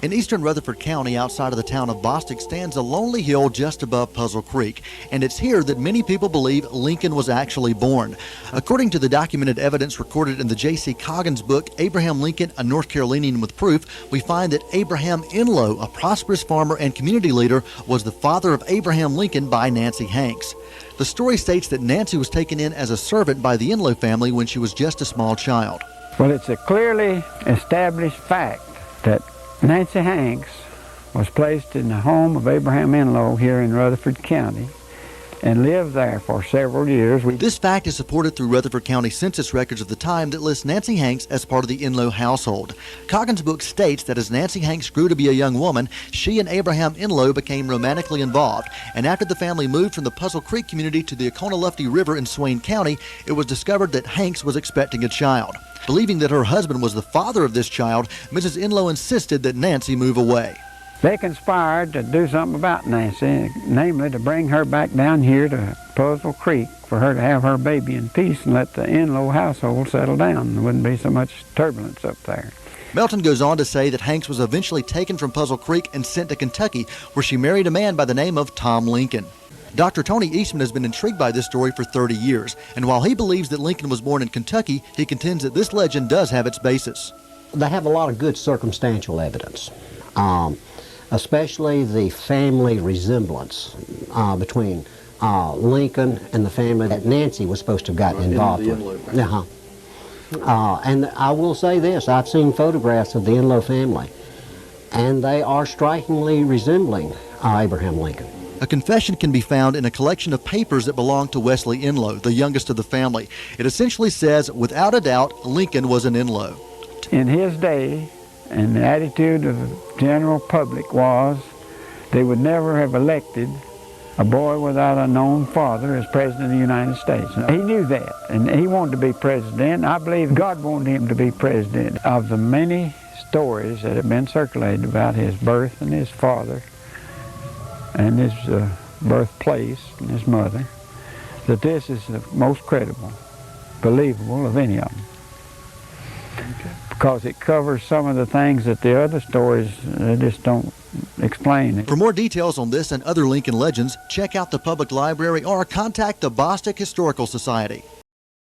In eastern Rutherford County, outside of the town of Bostic, stands a lonely hill just above Puzzle Creek, and it's here that many people believe Lincoln was actually born. According to the documented evidence recorded in the J.C. Coggins book, Abraham Lincoln, a North Carolinian with Proof, we find that Abraham Enloe, a prosperous farmer and community leader, was the father of Abraham Lincoln by Nancy Hanks. The story states that Nancy was taken in as a servant by the Enloe family when she was just a small child. Well, it's a clearly established fact that Nancy Hanks was placed in the home of Abraham Enloe here in Rutherford County and lived there for several years. This fact is supported through Rutherford County census records of the time that list Nancy Hanks as part of the Enloe household. Coggins' book states that as Nancy Hanks grew to be a young woman, she and Abraham Enloe became romantically involved, and after the family moved from the Puzzle Creek community to the Oconaluftee River in Swain County, it was discovered that Hanks was expecting a child. Believing that her husband was the father of this child, Mrs. Enloe insisted that Nancy move away. They conspired to do something about Nancy, namely to bring her back down here to Puzzle Creek for her to have her baby in peace and let the Enloe household settle down. There wouldn't be so much turbulence up there. Melton goes on to say that Hanks was eventually taken from Puzzle Creek and sent to Kentucky, where she married a man by the name of Tom Lincoln. Dr. Tony Eastman has been intrigued by this story for 30 years, and while he believes that Lincoln was born in Kentucky, he contends that this legend does have its basis. They have a lot of good circumstantial evidence, especially the family resemblance between Lincoln and the family that Nancy was supposed to have gotten involved with. And I will say this, I've seen photographs of the Enloe family, and they are strikingly resembling Abraham Lincoln. A confession can be found in a collection of papers that belong to Wesley Enloe, the youngest of the family. It essentially says, without a doubt, Lincoln was an Enloe. In his day, and the attitude of the general public was they would never have elected a boy without a known father as President of the United States. He knew that, and he wanted to be president. I believe God wanted him to be president. Of the many stories that have been circulated about his birth and his father, and his birthplace and his mother, that this is the most credible, believable of any of them. Okay. Because it covers some of the things that the other stories just don't explain. For more details on this and other Lincoln legends, check out the public library or contact the Bostic Historical Society.